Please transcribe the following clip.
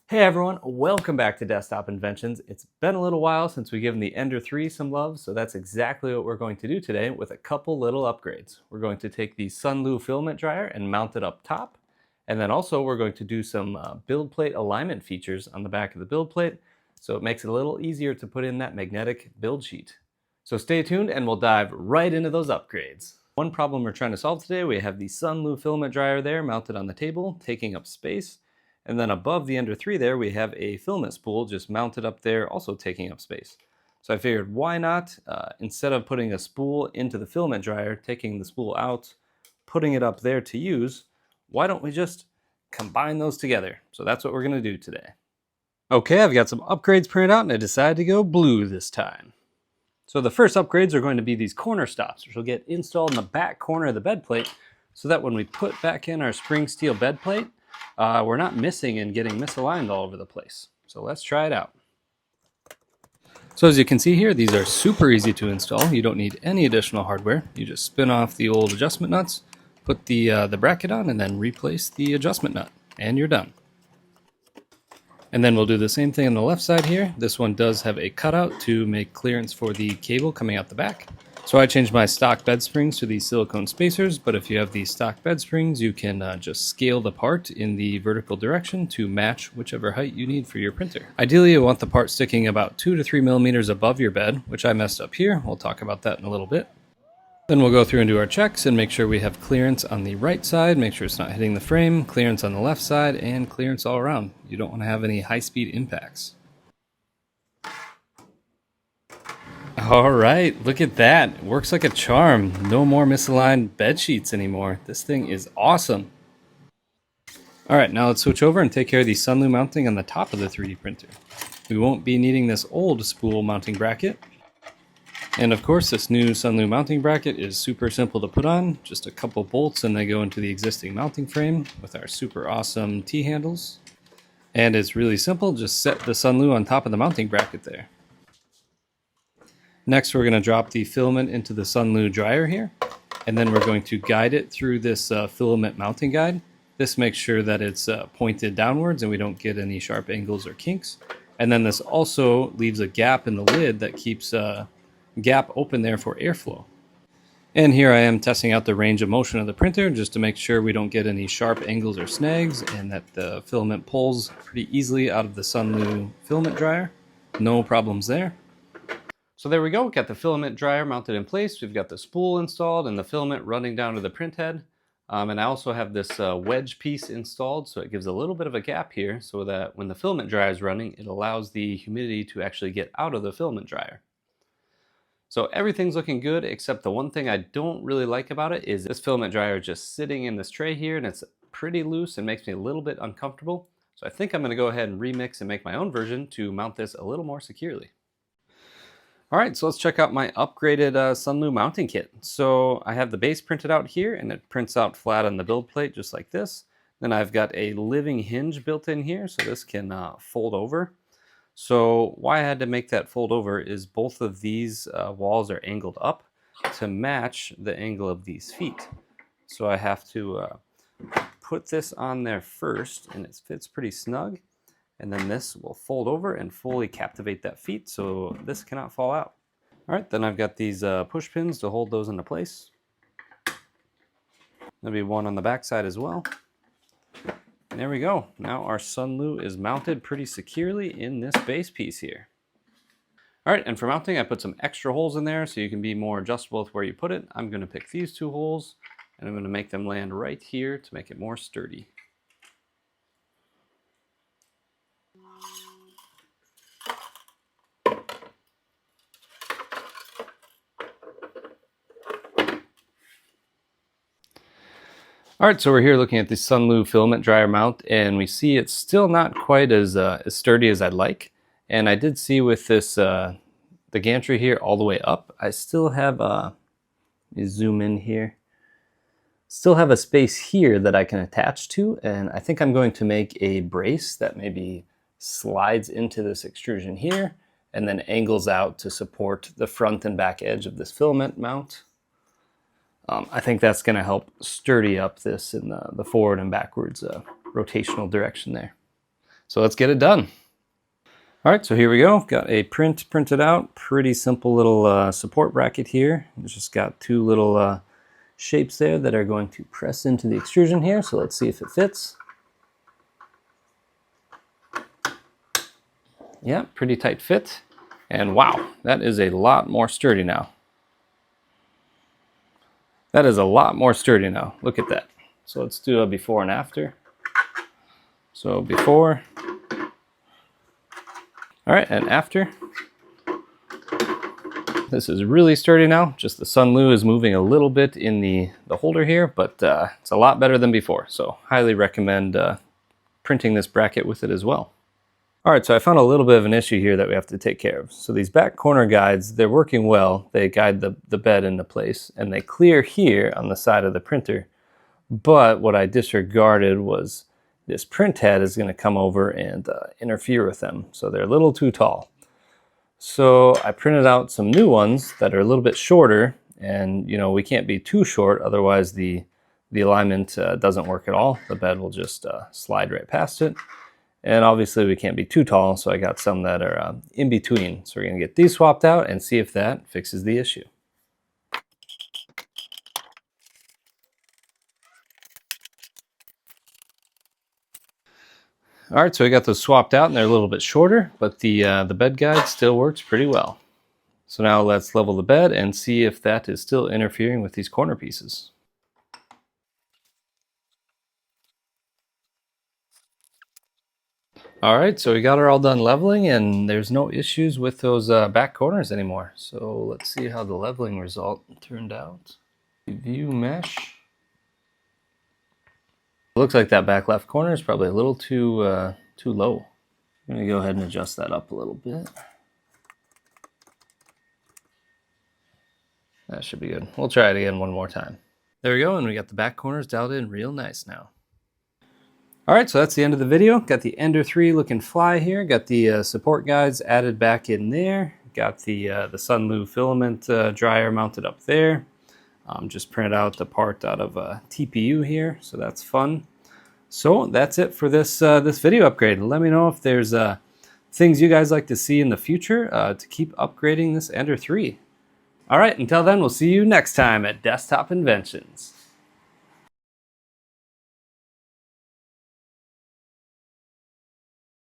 Hey everyone, welcome back to Desktop Inventions. It's been a little while since we've given the Ender 3 some love, so that's exactly what we're going to do today with a couple little upgrades. We're going to take the Sunlu filament dryer and mount it up top, and then also we're going to do some build plate alignment features on the back of the build plate, so it makes it a little easier to put in that magnetic build sheet. So stay tuned and we'll dive right into those upgrades. One problem we're trying to solve today, we have the Sunlu filament dryer there mounted on the table, taking up space. And then above the Ender 3 there, we have a filament spool just mounted up there, also taking up space. So I figured why not, instead of putting a spool into the filament dryer, taking the spool out, putting it up there to use, why don't we just combine those together? So that's what we're gonna do today. Okay, I've got some upgrades printed out and I decided to go blue this time. So the first upgrades are going to be these corner stops, which will get installed in the back corner of the bed plate so that when we put back in our spring steel bed plate, we're not missing and getting misaligned all over the place. So let's try it out. So as you can see here, these are super easy to install. You don't need any additional hardware. You just spin off the old adjustment nuts, put the bracket on, and then replace the adjustment nut, and you're done. And then we'll do the same thing on the left side here. This one does have a cutout to make clearance for the cable coming out the back. So I changed my stock bed springs to these silicone spacers, but if you have these stock bed springs, you can just scale the part in the vertical direction to match whichever height you need for your printer. Ideally, you want the part sticking about 2 to 3 millimeters above your bed, which I messed up here. We'll talk about that in a little bit. Then we'll go through and do our checks and make sure we have clearance on the right side, make sure it's not hitting the frame, clearance on the left side, and clearance all around. You don't want to have any high-speed impacts. All right, look at that. It works like a charm. No more misaligned bed sheets anymore. This thing is awesome. All right, now let's switch over and take care of the Sunlu mounting on the top of the 3D printer. We won't be needing this old spool mounting bracket. And of course, this new Sunlu mounting bracket is super simple to put on. Just a couple bolts and they go into the existing mounting frame with our super awesome T-handles. And it's really simple, just set the Sunlu on top of the mounting bracket there. Next, we're going to drop the filament into the Sunlu dryer here, and then we're going to guide it through this filament mounting guide. This makes sure that it's pointed downwards and we don't get any sharp angles or kinks. And then this also leaves a gap in the lid that keeps a gap open there for airflow. And here I am testing out the range of motion of the printer just to make sure we don't get any sharp angles or snags and that the filament pulls pretty easily out of the Sunlu filament dryer. No problems there. So there we go, we've got the filament dryer mounted in place, we've got the spool installed and the filament running down to the print head. And I also have this wedge piece installed, so it gives a little bit of a gap here so that when the filament dryer is running, it allows the humidity to actually get out of the filament dryer. So everything's looking good, except the one thing I don't really like about it is this filament dryer just sitting in this tray here and it's pretty loose and makes me a little bit uncomfortable. So I think I'm gonna go ahead and remix and make my own version to mount this a little more securely. All right, so let's check out my upgraded Sunlu mounting kit. So I have the base printed out here and it prints out flat on the build plate just like this. Then I've got a living hinge built in here so this can fold over. So why I had to make that fold over is both of these walls are angled up to match the angle of these feet. So I have to put this on there first and it fits pretty snug. And then this will fold over and fully captivate that feet so this cannot fall out. All right, then I've got these push pins to hold those into place. There'll be one on the back side as well. And there we go. Now our Sunlu is mounted pretty securely in this base piece here. All right, and for mounting, I put some extra holes in there so you can be more adjustable with where you put it. I'm gonna pick these 2 holes and I'm gonna make them land right here to make it more sturdy. All right, so we're here looking at the Sunlu filament dryer mount, and we see it's still not quite as sturdy as I'd like. And I did see with this the gantry here all the way up, I still have let me zoom in here. Still have a space here that I can attach to, and I think I'm going to make a brace that maybe slides into this extrusion here, and then angles out to support the front and back edge of this filament mount. I think that's going to help sturdy up this in the forward and backwards rotational direction there. So let's get it done. All right, so here we go. Got a print printed out. Pretty simple little support bracket here. It's just got two little shapes there that are going to press into the extrusion here. So let's see if it fits. Yeah, pretty tight fit. And wow, that is a lot more sturdy now. That is a lot more sturdy now. Look at that. So let's do a before and after. So before. All right, and after. This is really sturdy now. Just the Sunlu is moving a little bit in the holder here, but it's a lot better than before. So highly recommend printing this bracket with it as well. All right, so I found a little bit of an issue here that we have to take care of. So these back corner guides, they're working well. They guide the bed into place, and they clear here on the side of the printer. But what I disregarded was this print head is going to come over and interfere with them. So they're a little too tall. So I printed out some new ones that are a little bit shorter, and you know, we can't be too short, otherwise the alignment doesn't work at all. The bed will just slide right past it. And obviously we can't be too tall, so I got some that are in between. So we're going to get these swapped out and see if that fixes the issue. All right, so we got those swapped out, and they're a little bit shorter, but the bed guide still works pretty well. So now let's level the bed and see if that is still interfering with these corner pieces. All right, so we got her all done leveling, and there's no issues with those back corners anymore. So let's see how the leveling result turned out. View mesh. It looks like that back left corner is probably a little too low. I'm gonna go ahead and adjust that up a little bit. That should be good. We'll try it again one more time. There we go, and we got the back corners dialed in real nice now. All right, so that's the end of the video. Got the Ender 3 looking fly here. Got the support guides added back in there. Got the Sunlu filament dryer mounted up there. Just printed out the part out of TPU here, so that's fun. So that's it for this this video upgrade. Let me know if there's things you guys like to see in the future to keep upgrading this Ender 3. All right, until then, we'll see you next time at Desktop Inventions.